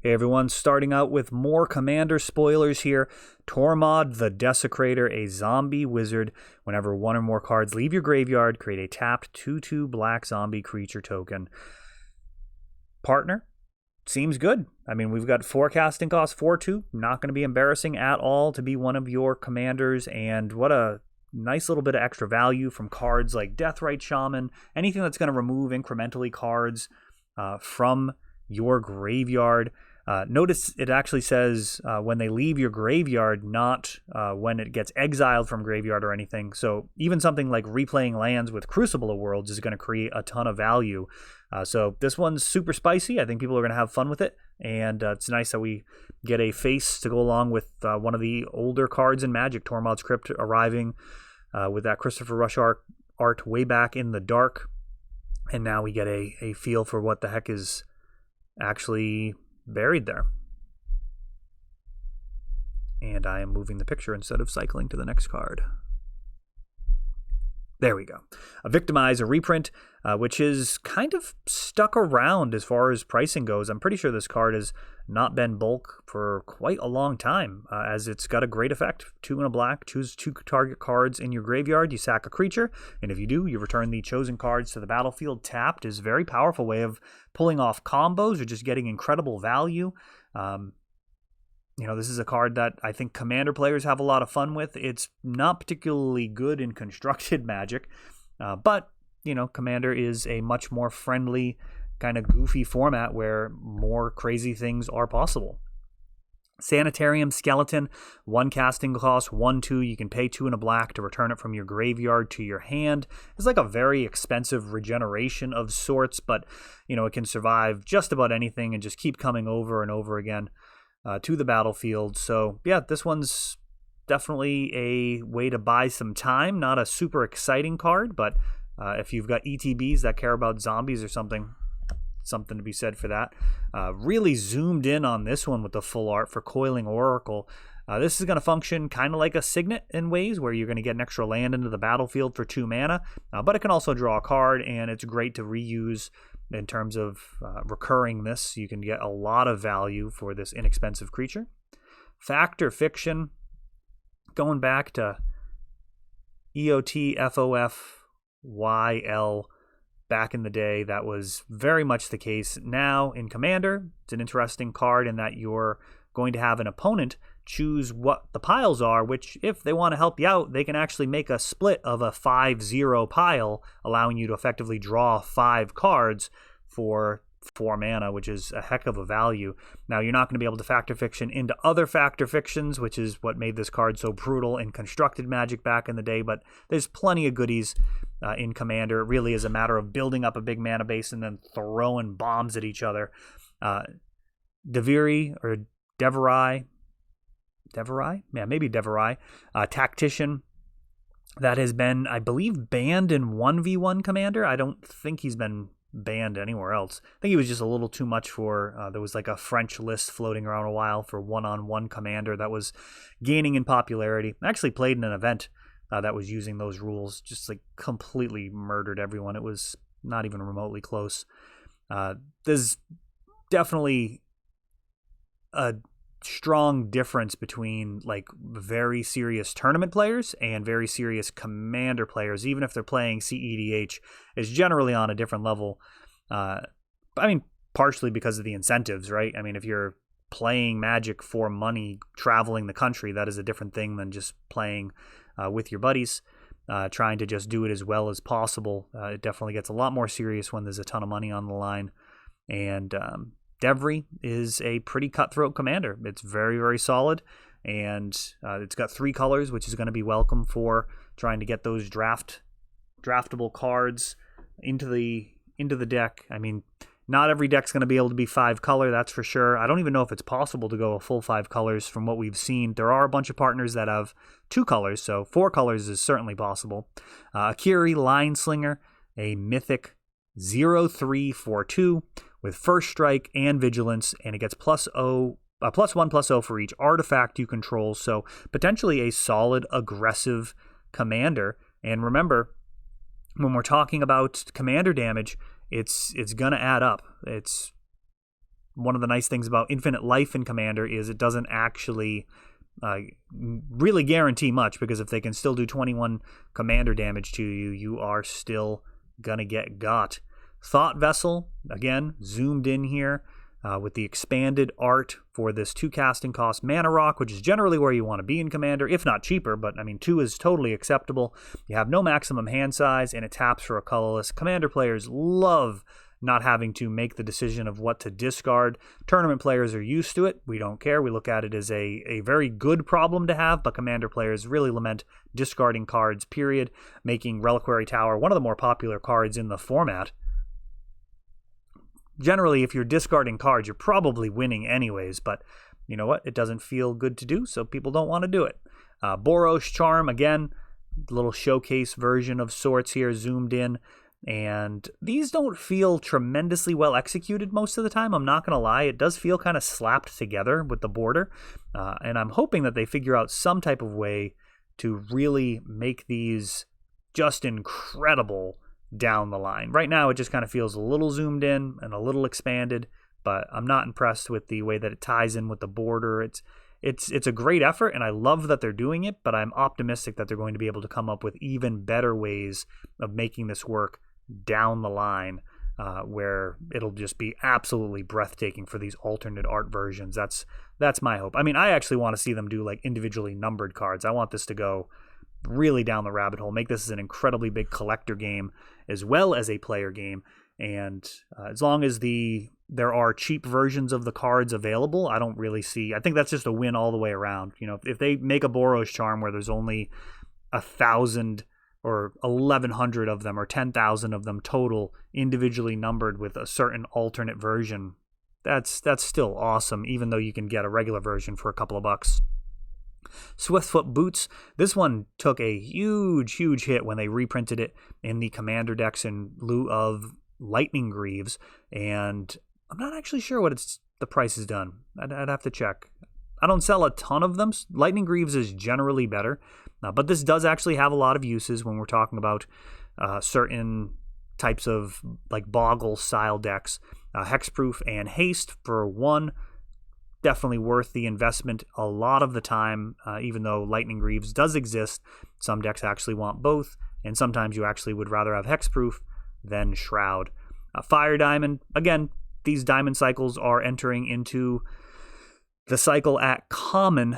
Hey everyone, starting out with more Commander spoilers here. Tormod the Desecrator, a zombie wizard. Whenever one or more cards leave your graveyard, create a tapped 2/2 black zombie creature token. Partner? Seems good. I mean, we've got forecasting cost 4/2. Not going to be embarrassing at all to be one of your commanders. And what a nice little bit of extra value from cards like Deathrite Shaman. Anything that's going to remove incrementally cards from your graveyard. Notice it actually says when they leave your graveyard, not when it gets exiled from graveyard or anything. So even something like replaying lands with Crucible of Worlds is going to create a ton of value. So this one's super spicy. I think people are going to have fun with it. And it's nice that we get a face to go along with one of the older cards in Magic, Tormod's Crypt, arriving with that Christopher Rush art way back in the dark. And now we get a feel for what the heck is actually buried there. And I am moving the picture instead of cycling to the next card. There we go. A Victimize, a reprint, which is kind of stuck around as far as pricing goes. I'm pretty sure this card has not been bulk for quite a long time, as it's got a great effect. 2 and a black, choose 2 target cards in your graveyard, you sack a creature, and if you do, you return the chosen cards to the battlefield tapped. Is a very powerful way of pulling off combos or just getting incredible value. This is a card that I think Commander players have a lot of fun with. It's not particularly good in constructed Magic, but, Commander is a much more friendly, kind of goofy format where more crazy things are possible. Sanitarium Skeleton, 1 casting cost, 1/2. You can pay 2 and a black to return it from your graveyard to your hand. It's like a very expensive regeneration of sorts, but, it can survive just about anything and just keep coming over and over again to the battlefield. So, yeah, this one's definitely a way to buy some time. Not a super exciting card, but if you've got ETBs that care about zombies or something to be said for that. Really zoomed in on this one with the full art for Coiling Oracle. This is going to function kind of like a Signet in ways where you're going to get an extra land into the battlefield for 2 mana, but it can also draw a card, and it's great to reuse in terms of recurring this. You can get a lot of value for this inexpensive creature. Fact or Fiction, going back to EOT, FOF, YL, back in the day, that was very much the case. Now in Commander, it's an interesting card in that you're going to have an opponent choose what the piles are, which if they want to help you out, they can actually make a split of a 5/0 pile, allowing you to effectively draw 5 cards for 4 mana, which is a heck of a value. Now, you're not going to be able to Factor Fiction into other Factor Fictions, which is what made this card so brutal in constructed Magic back in the day, but there's plenty of goodies in Commander. It really is a matter of building up a big mana base and then throwing bombs at each other. Deviri, or Deverai? Yeah, maybe Deverai. Tactician. That has been, I believe, banned in 1v1 Commander. I don't think he's been banned anywhere else. I think he was just a little too much for, there was like a French list floating around a while for 1-on-1 Commander that was gaining in popularity. I actually played in an event that was using those rules, just like completely murdered everyone. It was not even remotely close. There's definitely a strong difference between like very serious tournament players and very serious Commander players. Even if they're playing CEDH, is generally on a different level. Partially because of the incentives, right? I mean, if you're playing Magic for money, traveling the country, that is a different thing than just playing with your buddies, trying to just do it as well as possible. It definitely gets a lot more serious when there's a ton of money on the line. And Devri is a pretty cutthroat commander. It's very, very solid, and it's got 3 colors, which is going to be welcome for trying to get those draftable cards into the deck. I mean, not every deck's going to be able to be 5 color, that's for sure. I don't even know if it's possible to go a full 5 colors from what we've seen. There are a bunch of partners that have 2 colors, so 4 colors is certainly possible. Akiri Lineslinger, a mythic 0/3/4/2 with first strike and vigilance, and it gets +1/+0 for each artifact you control. So potentially a solid aggressive commander. And remember, when we're talking about commander damage, it's gonna add up. It's one of the nice things about infinite life in Commander is it doesn't actually really guarantee much, because if they can still do 21 Commander damage to you, you are still gonna get got. Thought Vessel, again, zoomed in here with the expanded art for this 2 casting cost mana rock, which is generally where you want to be in Commander, if not cheaper, but I mean 2 is totally acceptable. You have no maximum hand size, and it taps for a colorless. Commander players love not having to make the decision of what to discard. Tournament players are used to it. We don't care. We look at it as a very good problem to have, but Commander players really lament discarding cards, period, making Reliquary Tower one of the more popular cards in the format. Generally, if you're discarding cards, you're probably winning anyways, but you know what? It doesn't feel good to do, so people don't want to do it. Boros Charm, again, little showcase version of sorts here, zoomed in. And these don't feel tremendously well executed most of the time. I'm not going to lie. It does feel kind of slapped together with the border. And I'm hoping that they figure out some type of way to really make these just incredible down the line. Right now, it just kind of feels a little zoomed in and a little expanded, but I'm not impressed with the way that it ties in with the border. It's a great effort, and I love that they're doing it, but I'm optimistic that they're going to be able to come up with even better ways of making this work down the line, where it'll just be absolutely breathtaking for these alternate art versions. That's my hope. I mean, I actually want to see them do like individually numbered cards. I want this to go really down the rabbit hole, make this an incredibly big collector game as well as a player game. And as long as there are cheap versions of the cards available, I don't really see, I think that's just a win all the way around. You know, if they make a Boros Charm where there's only 1,000 or 1,100 of them or 10,000 of them total individually numbered with a certain alternate version, that's still awesome, even though you can get a regular version for a couple of bucks. Swiftfoot Boots, this one took a huge hit when they reprinted it in the Commander decks in lieu of Lightning Greaves, and I'm not actually sure what the price is done. I'd have to check. I don't sell a ton of them. Lightning Greaves is generally better, but this does actually have a lot of uses when we're talking about certain types of like Boggle style decks. Hexproof and Haste for 1, definitely worth the investment a lot of the time, even though Lightning Greaves does exist. Some decks actually want both, and sometimes you actually would rather have Hexproof than Shroud. Fire Diamond, again, these diamond cycles are entering into the cycle at common,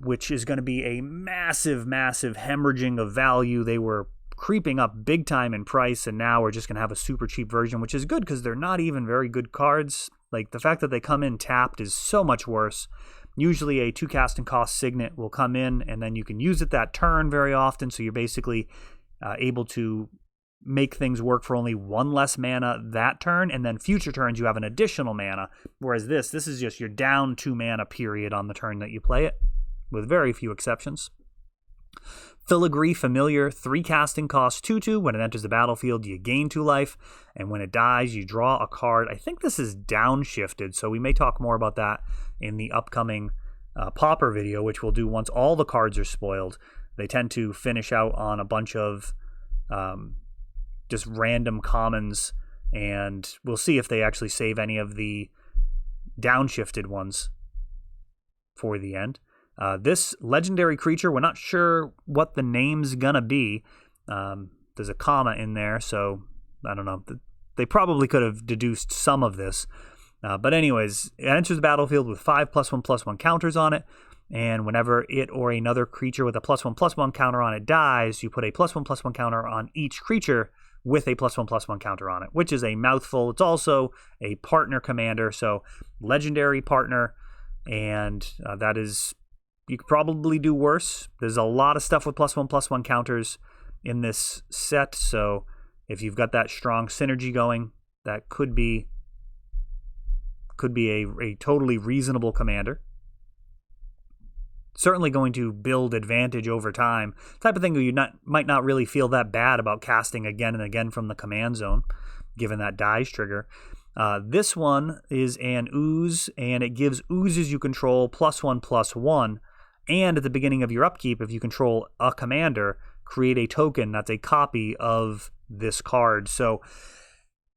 which is going to be a massive hemorrhaging of value. They were creeping up big time in price, and now we're just going to have a super cheap version, which is good because they're not even very good cards. Like, the fact that they come in tapped is so much worse. Usually a 2 casting cost signet will come in, and then you can use it that turn very often, so you're basically able to make things work for only 1 less mana that turn, and then future turns you have an additional mana, whereas this is just your down 2 mana period on the turn that you play it, with very few exceptions. Filigree Familiar, 3 casting cost, 2/2. When it enters the battlefield, you gain 2 life, and when it dies, you draw a card. I think this is downshifted, so we may talk more about that in the upcoming Pauper video, which we'll do once all the cards are spoiled. They tend to finish out on a bunch of just random commons, and we'll see if they actually save any of the downshifted ones for the end. This legendary creature, we're not sure what the name's gonna be. There's a comma in there, so I don't know. They probably could have deduced some of this. But anyways, it enters the battlefield with 5 +1/+1 counters on it, and whenever it or another creature with a +1/+1 counter on it dies, you put a +1/+1 counter on each creature with a +1/+1 counter on it, which is a mouthful. It's also a partner commander, so legendary partner, and that is... You could probably do worse. There's a lot of stuff with +1/+1 counters in this set, so if you've got that strong synergy going, that could be a totally reasonable commander. Certainly going to build advantage over time. Type of thing where you might not really feel that bad about casting again and again from the command zone, given that dies trigger. This one is an ooze, and it gives oozes you control +1/+1. And at the beginning of your upkeep, if you control a commander, create a token that's a copy of this card. So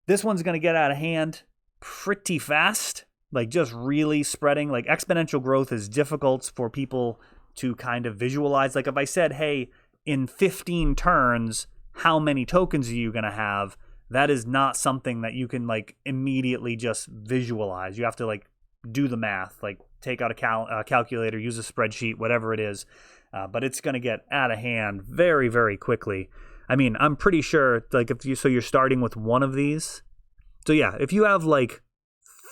this one's going to get out of hand pretty fast. like just really spreading. Like exponential growth is difficult for people to kind of visualize. Like if I said, hey, in 15 turns, how many tokens are you going to have? That is not something that you can like immediately just visualize. You have to like do the math, like take out a calculator, use a spreadsheet, whatever it is. But it's going to get out of hand very, very quickly. I mean, I'm pretty sure like so you're starting with one of these. So yeah, if you have like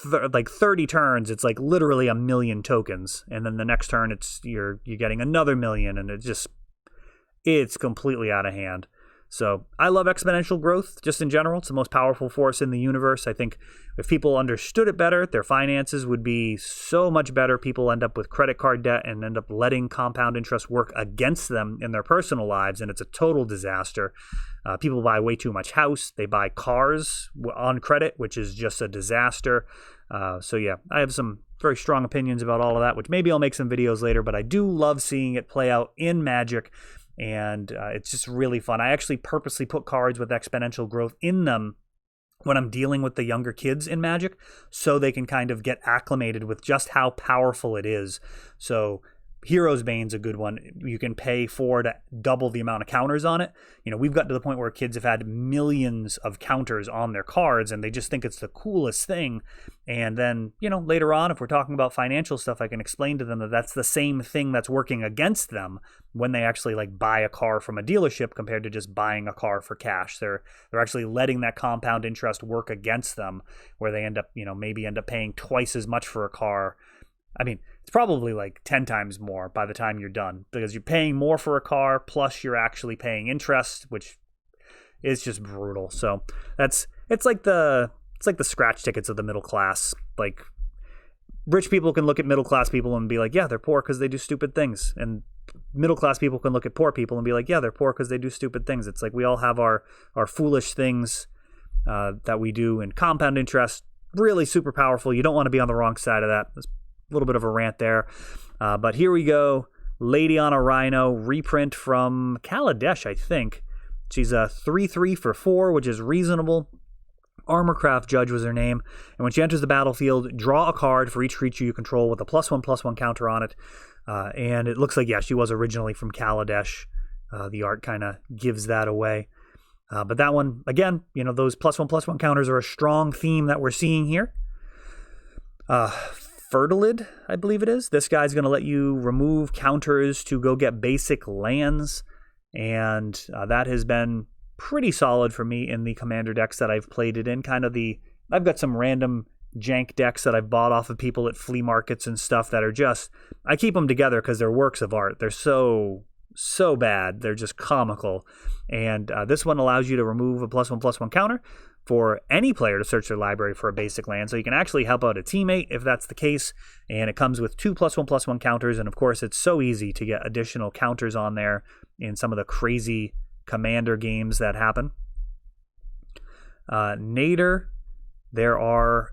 30 turns, it's like literally 1 million tokens. And then the next turn it's you're getting another 1 million, and it's completely out of hand. So I love exponential growth just in general. It's the most powerful force in the universe. I think if people understood it better, their finances would be so much better. People end up with credit card debt and end up letting compound interest work against them in their personal lives, and it's a total disaster. People buy way too much house. They buy cars on credit, which is just a disaster. So yeah, I have some very strong opinions about all of that, which maybe I'll make some videos later, but I do love seeing it play out in Magic. And it's just really fun. I actually purposely put cards with exponential growth in them when I'm dealing with the younger kids in Magic, so they can kind of get acclimated with just how powerful it is. So Hero's Bane's a good one. You can pay 4 to double the amount of counters on it. You know, we've gotten to the point where kids have had millions of counters on their cards, and they just think it's the coolest thing. And then, you know, later on, if we're talking about financial stuff, I can explain to them that that's the same thing that's working against them when they actually like buy a car from a dealership compared to just buying a car for cash. They're actually letting that compound interest work against them, where they end up, you know, maybe end up paying twice as much for a car. I mean, it's probably like 10 times more by the time you're done, because you're paying more for a car, plus you're actually paying interest, which is just brutal. So it's like the scratch tickets of the middle class. Like rich people can look at middle class people and be like, yeah, they're poor because they do stupid things. And middle class people can look at poor people and be like, yeah, they're poor because they do stupid things. It's like we all have our foolish things that we do, and compound interest, really super powerful. You don't want to be on the wrong side of that. There's a little bit of a rant there. But here we go. Lady on a Rhino, reprint from Kaladesh, I think. She's a 3/3 for 4, which is reasonable. Armorcraft Judge was her name. And when she enters the battlefield, draw a card for each creature you control with a +1/+1 counter on it. And it looks like, yeah, she was originally from Kaladesh. The art kind of gives that away. But that one, again, you know, those +1/+1 counters are a strong theme that we're seeing here. Fertilid, I believe it is. This guy's going to let you remove counters to go get basic lands. And that has been pretty solid for me in the commander decks that I've played it in. I've got some random jank decks that I've bought off of people at flea markets and stuff that are just, I keep them together because they're works of art. They're so bad. They're just comical. And this one allows you to remove a +1/+1 counter for any player to search their library for a basic land. So you can actually help out a teammate if that's the case. And it comes with 2 +1/+1 counters. And of course, it's so easy to get additional counters on there in some of the crazy commander games that happen. Nader, there are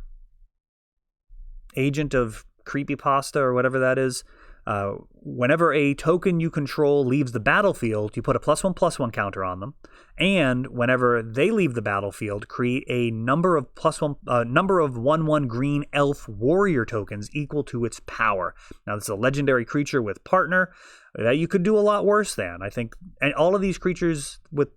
Agent of Creepypasta or whatever that is. Whenever a token you control leaves the battlefield, you put a +1/+1 counter on them. And whenever they leave the battlefield, create a number of 1/1 green elf warrior tokens equal to its power. Now, this is a legendary creature with partner that you could do a lot worse than, I think. And all of these creatures with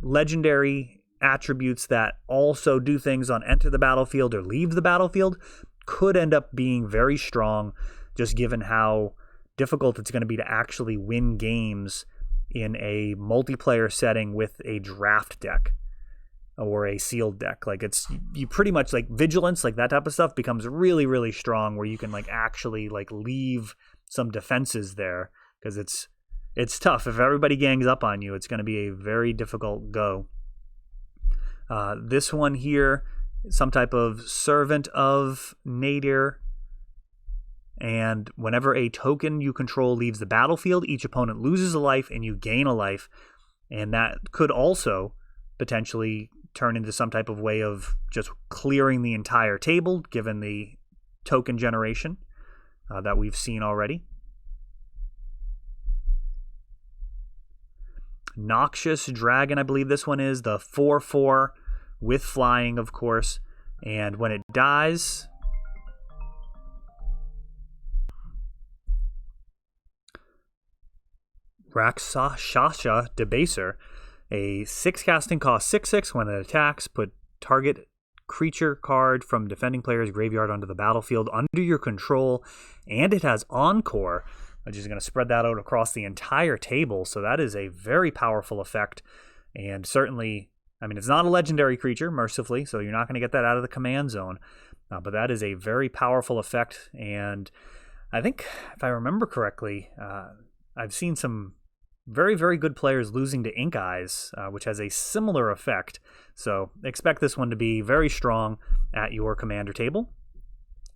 legendary attributes that also do things on enter the battlefield or leave the battlefield could end up being very strong, just given how difficult it's going to be to actually win games in a multiplayer setting with a draft deck or a sealed deck. Like you pretty much like vigilance, like that type of stuff becomes really, really strong, where you can like actually like leave some defenses there, because it's tough. If everybody gangs up on you, it's going to be a very difficult go. This one here, some type of servant of Nadir. And whenever a token you control leaves the battlefield, each opponent loses a life and you gain a life. And that could also potentially turn into some type of way of just clearing the entire table, given the token generation that we've seen already. Noxious Dragon, I believe this one is, the 4/4 with flying, of course. And when it dies, Raksa Debaser, a 6 casting cost 6/6. When it attacks, put target creature card from defending player's graveyard onto the battlefield under your control, and it has Encore, which is going to spread that out across the entire table. So that is a very powerful effect, and certainly, I mean, it's not a legendary creature, mercifully, so you're not going to get that out of the command zone, but that is a very powerful effect. And I think, if I remember correctly, I've seen some very, very good players losing to Ink Eyes, which has a similar effect. So expect this one to be very strong at your commander table.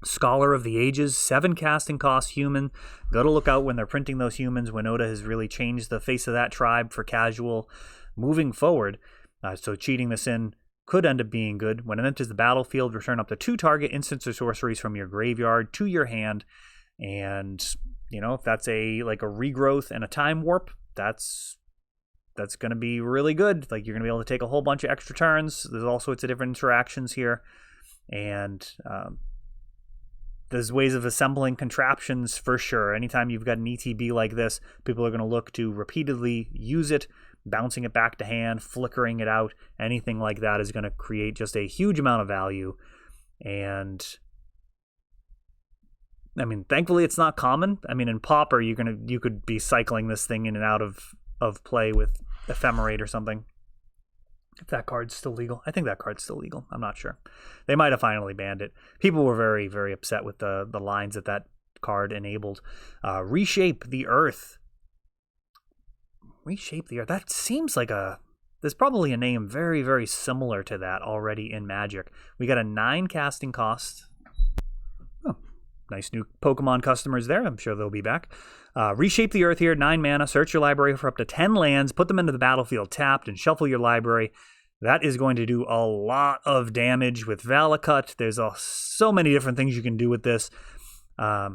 Scholar of the Ages, 7 casting cost human. Got to look out when they're printing those humans. Winota has really changed the face of that tribe for casual moving forward. So cheating this in could end up being good. When it enters the battlefield, return up to 2 target instants or sorceries from your graveyard to your hand. And, you know, if that's a regrowth and a time warp, that's going to be really good. Like, you're going to be able to take a whole bunch of extra turns. There's all sorts of different interactions here. And there's ways of assembling contraptions for sure. Anytime you've got an ETB like this, people are going to look to repeatedly use it, bouncing it back to hand, flickering it out. Anything like that is going to create just a huge amount of value. And I mean, thankfully it's not common. I mean, in Pauper, you could be cycling this thing in and out of play with Ephemerate or something. If that card's still legal. I think that card's still legal. I'm not sure. They might have finally banned it. People were very, very upset with the lines that card enabled. Reshape the Earth. Reshape the Earth. That seems like there's probably a name very, very similar to that already in Magic. We got a 9 casting cost. Oh, nice new Pokemon customers there. I'm sure they'll be back. Reshape the Earth here, 9 mana. Search your library for up to 10 lands. Put them into the battlefield tapped and shuffle your library. That is going to do a lot of damage with Valakut. There's so many different things you can do with this. May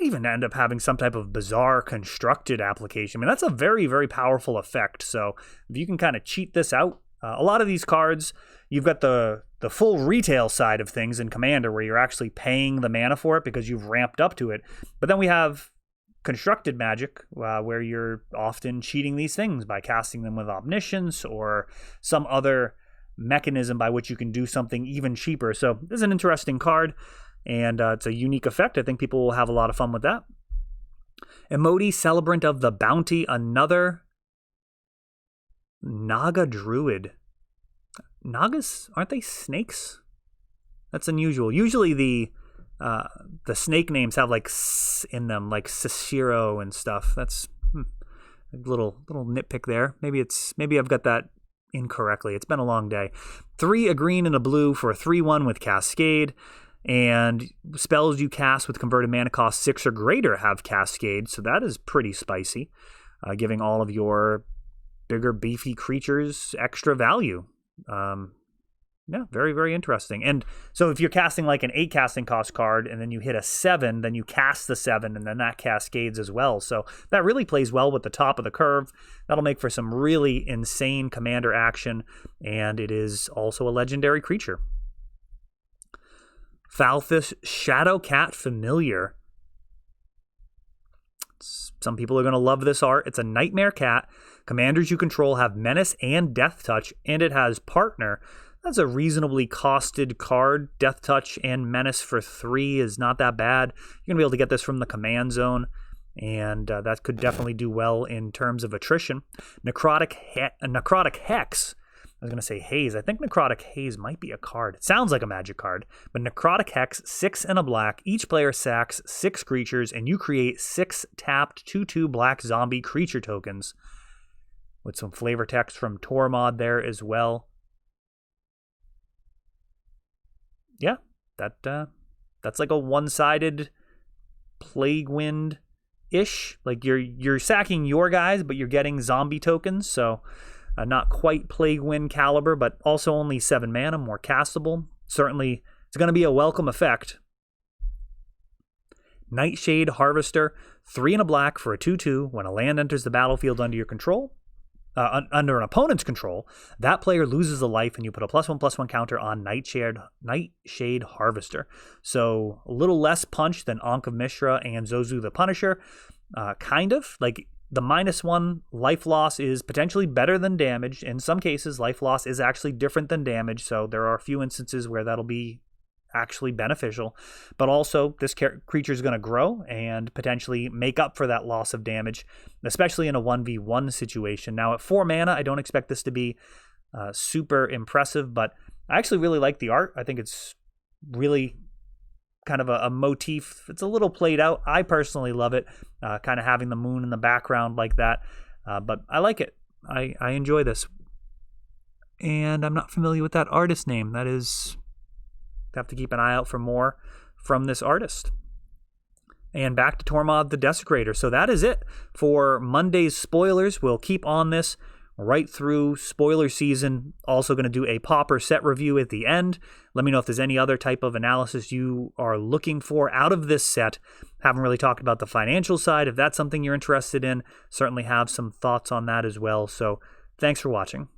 even end up having some type of bizarre constructed application. I mean, that's a very, very powerful effect. So if you can kind of cheat this out, a lot of these cards, you've got the full retail side of things in Commander where you're actually paying the mana for it because you've ramped up to it. But then we have constructed Magic where you're often cheating these things by casting them with Omniscience or some other mechanism by which you can do something even cheaper. So this is an interesting card, and it's a unique effect. I think people will have a lot of fun with that. Emoti, Celebrant of the Bounty, another Naga Druid. Nagas, aren't they snakes? That's unusual. Usually the snake names have like S in them, like Cicero and stuff. That's a little nitpick there. Maybe I've got that incorrectly. It's been a long day. 3 a green and a blue for a 3/1 with Cascade, and spells you cast with converted mana cost 6 or greater have Cascade. So that is pretty spicy, giving all of your bigger, beefy creatures extra value. Yeah, very, very interesting. And so if you're casting like an 8 casting cost card and then you hit a 7, then you cast the 7 and then that cascades as well. So that really plays well with the top of the curve. That'll make for some really insane commander action, and it is also a legendary creature. Falphus, Shadowcat Familiar. Some people are going to love this art. It's a nightmare cat. Commanders you control have Menace and Death Touch, and it has Partner. That's a reasonably costed card. Death Touch and Menace for 3 is not that bad. You're going to be able to get this from the command zone, and that could definitely do well in terms of attrition. Necrotic Hex. I was going to say Haze. I think Necrotic Haze might be a card. It sounds like a magic card. But Necrotic Hex, 6 and a black. Each player sacks 6 creatures, and you create 6 tapped 2/2 black zombie creature tokens. With some flavor text from Tormod there as well. Yeah, that's like a one-sided Plague Wind-ish. Like you're sacking your guys, but you're getting zombie tokens, so not quite Plague Wind caliber, but also only 7 mana, more castable. Certainly, it's going to be a welcome effect. Nightshade Harvester, 3 and a black for a 2/2. When a land enters the battlefield under your control, under an opponent's control, that player loses a life, and you put a +1/+1 counter on Nightshade Harvester. So a little less punch than Ankh of Mishra and Zozu the Punisher, kind of. Like, the -1 life loss is potentially better than damage. In some cases, life loss is actually different than damage, so there are a few instances where that'll be actually beneficial. But also, this creature is going to grow and potentially make up for that loss of damage, especially in a 1v1 situation. Now, at 4 mana, I don't expect this to be super impressive, but I actually really like the art. I think it's really kind of a motif. It's a little played out. I personally love it, kind of having the moon in the background like that. But I like it. I enjoy this. And I'm not familiar with that artist name. That is, have to keep an eye out for more from this artist. And back to Tormod the Desecrator. So that is it for Monday's spoilers. We'll keep on this right through spoiler season. Also going to do a Pauper set review at the end. Let me know if there's any other type of analysis you are looking for out of this set. Haven't really talked about the financial side. If that's something you're interested in, certainly have some thoughts on that as well. So thanks for watching.